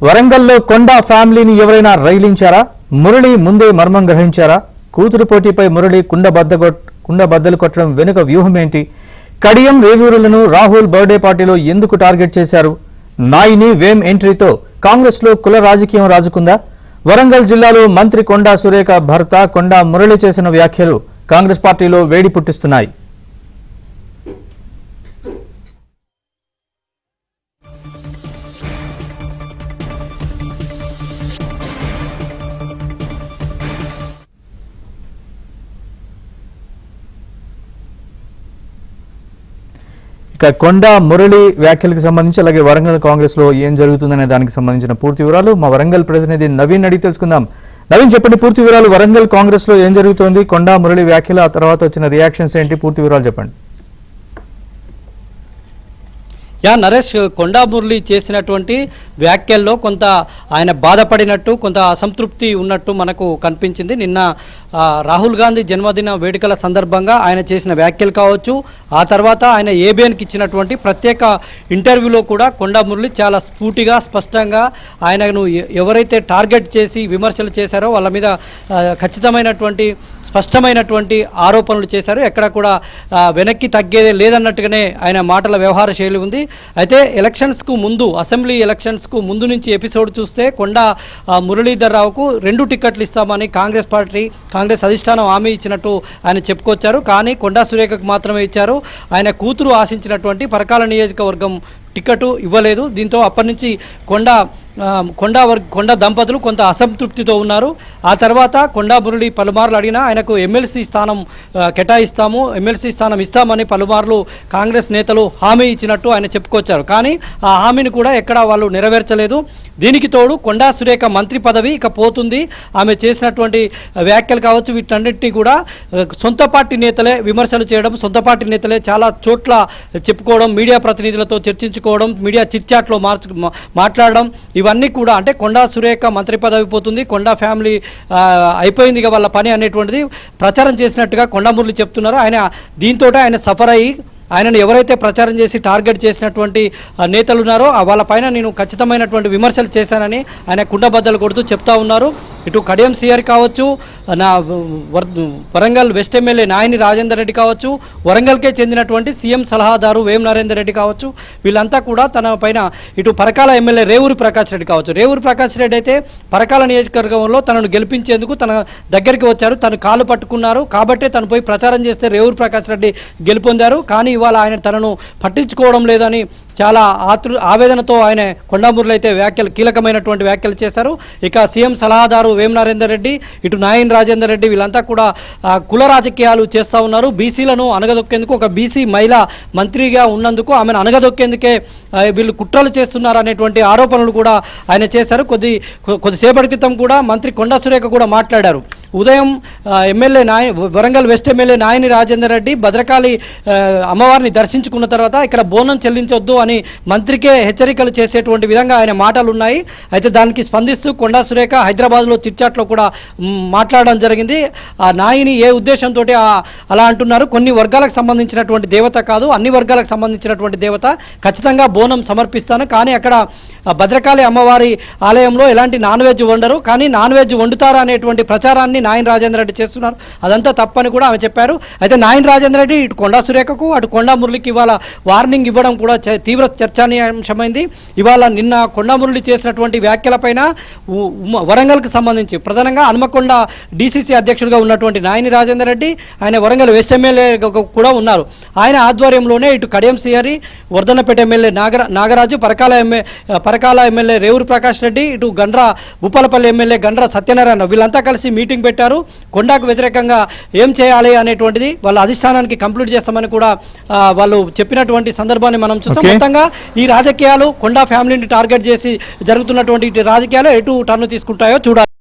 వరంగల్లో కొండా ఫ్యామిలీని ఎవరైనా రైలించారా? మురళి ముందే మర్మం గ్రహించారా? కూతురు పోటీపై మురళి కుండబద్దలు కొట్టడం వెనుక వ్యూహం ఏంటి? కడియం రేవూరులను రాహుల్ బర్త్డే పార్టీలో ఎందుకు టార్గెట్ చేశారు? నాయిని వేమ్ ఎంట్రీతో కాంగ్రెస్ లో కుల రాజకీయం రాజుకుందా? వరంగల్ జిల్లాలో మంత్రి కొండా సురేఖ భర్త కొండా మురళి చేసిన వ్యాఖ్యలు కాంగ్రెస్ పార్టీలో వేడి పుట్టిస్తున్నాయి. ఇక కొండా మురళి వ్యాఖ్యలకు సంబంధించి అలాగే వరంగల్ కాంగ్రెస్ లో ఏం జరుగుతుందనే దానికి సంబంధించిన పూర్తి వివరాలు మా వరంగల్ ప్రతినిధి నవీన్ అడిగి తెలుసుకుందాం. నవీన్, చెప్పండి పూర్తి వివరాలు. వరంగల్ కాంగ్రెస్ లో ఏం జరుగుతోంది? కొండా మురళి వ్యాఖ్యలు, ఆ తర్వాత వచ్చిన రియాక్షన్స్ ఏంటి? పూర్తి వివరాలు చెప్పండి. నరేష్, కొండా మురళి చేసినటువంటి వ్యాఖ్యల్లో కొంత ఆయన బాధపడినట్టు, కొంత అసంతృప్తి ఉన్నట్టు మనకు కనిపించింది. నిన్న రాహుల్ గాంధీ జన్మదిన వేడుకల సందర్భంగా ఆయన చేసిన వ్యాఖ్యలు కావచ్చు, ఆ తర్వాత ఆయన ఏబిఎన్కి ఇచ్చినటువంటి ప్రత్యేక ఇంటర్వ్యూలో కూడా కొండా మురళి చాలా స్ఫూర్తిగా స్పష్టంగా ఆయనను ఎవరైతే టార్గెట్ చేసి విమర్శలు చేశారో వాళ్ళ మీద ఖచ్చితమైనటువంటి స్పష్టమైనటువంటి ఆరోపణలు చేశారు. ఎక్కడ కూడా వెనక్కి తగ్గేదే లేదన్నట్టుగానే ఆయన మాటల వ్యవహార శైలి ఉంది. అయితే ఎలక్షన్స్కు ముందు, అసెంబ్లీ ఎలక్షన్స్కు ముందు నుంచి ఎపిసోడ్ చూస్తే కొండా మురళీధర్ రావుకు 2 టికెట్లు ఇస్తామని కాంగ్రెస్ అధిష్టానం హామీ ఇచ్చినట్టు ఆయన చెప్పుకొచ్చారు. కానీ కొండా సురేఖకు మాత్రమే ఇచ్చారు. ఆయన కూతురు ఆశించినటువంటి పరకాల నియోజకవర్గం టికెట్ ఇవ్వలేదు. దీంతో అప్పటి నుంచి కొండా దంపతులు కొంత అసంతృప్తితో ఉన్నారు. ఆ తర్వాత కొండా మురళి పలుమార్లు అడిగినా ఆయనకు ఎమ్మెల్సీ స్థానం కేటాయిస్తాము, ఎమ్మెల్సీ స్థానం ఇస్తామని పలుమార్లు కాంగ్రెస్ నేతలు హామీ ఇచ్చినట్టు ఆయన చెప్పుకొచ్చారు. కానీ ఆ హామీని కూడా ఎక్కడా వాళ్ళు నెరవేర్చలేదు. దీనికి తోడు కొండా సురేఖ మంత్రి పదవి ఇక పోతుంది. ఆమె చేసినటువంటి వ్యాఖ్యలు కావచ్చు, వీటన్నిటినీ కూడా సొంత పార్టీ నేతలే విమర్శలు చేయడం, సొంత పార్టీ నేతలే చాలా చోట్ల చెప్పుకోవడం, మీడియా ప్రతినిధులతో చర్చించుకోవడం, మీడియా చిట్చాట్లో మాట్లాడడం, ఇవన్నీ కూడా అంటే కొండా సురేఖ మంత్రి పదవి పోతుంది, కొండా ఫ్యామిలీ అయిపోయింది ఇక వాళ్ళ పని అనేటువంటిది ప్రచారం చేసినట్టుగా కొండా మురళి చెప్తున్నారు. దీంతో ఆయన సఫర్ అయ్యి ఆయనను ఎవరైతే ప్రచారం చేసి టార్గెట్ చేసినటువంటి నేతలు ఉన్నారో వాళ్ళపైన నేను ఖచ్చితమైనటువంటి విమర్శలు చేశానని ఆయన కుండబద్దలు కొడుతూ చెప్తా ఉన్నారు. ఇటు కడియం శ్రీహరి కావచ్చు, వరంగల్ వెస్ట్ ఎమ్మెల్యే నాయని రాజేందర్ రెడ్డి కావచ్చు, వరంగల్కే చెందినటువంటి సీఎం సలహాదారు వేమ్ నరేందర్ రెడ్డి కావచ్చు, వీళ్ళంతా కూడా తన పైన ఇటు పరకాల ఎమ్మెల్యే రేవూరి ప్రకాష్ రెడ్డి కావచ్చు. రేవూరి ప్రకాష్ రెడ్డి అయితే పరకాల నియోజకవర్గంలో తనను గెలిపించేందుకు తన దగ్గరికి వచ్చారు, తను కాలు పట్టుకున్నారు కాబట్టే తను పోయి ప్రచారం చేస్తే రేవూరి ప్రకాష్ రెడ్డి గెలుపొందారు. కానీ ఇవాళ ఆయన తనను పట్టించుకోవడం లేదని చాలా ఆవేదనతో ఆయన కొండా మురళి అయితే కీలకమైనటువంటి వ్యాఖ్యలు చేశారు. ఇక సీఎం సలహాదారు వేమ్ నరేందర్ రెడ్డి, ఇటు నాయన్ రాజేందర్ రెడ్డి వీళ్ళంతా కూడా కుల రాజకీయాలు చేస్తూ ఉన్నారు. బీసీలను అనగదొక్కేందుకు, ఒక బీసీ మహిళ మంత్రిగా ఉన్నందుకు ఆమెను అనగదొక్కేందుకే వీళ్ళు కుట్రలు చేస్తున్నారు అనేటువంటి ఆరోపణలు కూడా ఆయన చేశారు. కొద్దిసేపటి క్రితం కూడా మంత్రి కొండా సురేఖ కూడా మాట్లాడారు. ఉదయం వరంగల్ వెస్ట్ ఎమ్మెల్యే నాయని రాజేందర్ రెడ్డి భద్రకాళి అమ్మవారిని దర్శించుకున్న తర్వాత ఇక్కడ బోనం చెల్లించొద్దు అని మంత్రికే హెచ్చరికలు చేసేటువంటి విధంగా ఆయన మాటలు ఉన్నాయి. అయితే దానికి స్పందిస్తూ కొండా సురేఖ హైదరాబాద్లో చిట్చాట్లో కూడా మాట్లాడడం జరిగింది. ఆ నాయని ఏ ఉద్దేశంతో అలా అంటున్నారు, కొన్ని వర్గాలకు సంబంధించినటువంటి దేవత కాదు, అన్ని వర్గాలకు సంబంధించినటువంటి దేవత, ఖచ్చితంగా బోనం సమర్పిస్తాను. కానీ అక్కడ భద్రకాళి అమ్మవారి ఆలయంలో ఎలాంటి నాన్ వెజ్ వండరు, కానీ నాన్ వెజ్ వండుతారా అనేటువంటి ప్రచారాన్ని నాయన్ రాజేందర్ రెడ్డి చేస్తున్నారు, అదంతా తప్పని కూడా ఆమె చెప్పారు. అయితే నాయన్ రాజేందర్ రెడ్డి ఇటు కొండా సురేఖకు అటు కొండా మురళికి ఇవాళ వార్నింగ్ ఇవ్వడం కూడా తీవ్ర చర్చానీయాంశమైంది. ఇవాళ నిన్న కొండా మురళి చేసినటువంటి వ్యాఖ్యలపైన వరంగల్కి సంబంధించి ప్రధానంగా హనుమకొండ డీసీసీ అధ్యక్షుడిగా ఉన్నటువంటి నాయని రాజేందర్ రెడ్డి, ఆయన వరంగల్ వెస్ట్ ఎమ్మెల్యే కూడా ఉన్నారు. ఆయన ఆధ్వర్యంలోనే ఇటు కడియం శ్రీహరి, వర్ధన్నపేట ఎమ్మెల్యే నాగరాజు, పరకాల ఎమ్మెల్యే రేవూరి ప్రకాష్ రెడ్డి, ఇటు భూపాలపల్లి ఎమ్మెల్యే గండ్ర సత్యనారాయణ వీళ్ళంతా కలిసి మీటింగ్ పెట్టారు. కొండాకు వ్యతిరేకంగా ఏం చేయాలి అనేటువంటిది వాళ్ళ అధిష్టానానికి కంప్లీట్ చేస్తామని కూడా వాళ్ళు చెప్పినటువంటి సందర్భాన్ని మనం చూస్తాం. మొత్తంగా ఈ రాజకీయాలు కొండా ఫ్యామిలీని టార్గెట్ చేసి జరుగుతున్నటువంటి రాజకీయాలు ఎటు టర్న్ తీసుకుంటాయో చూడాలి.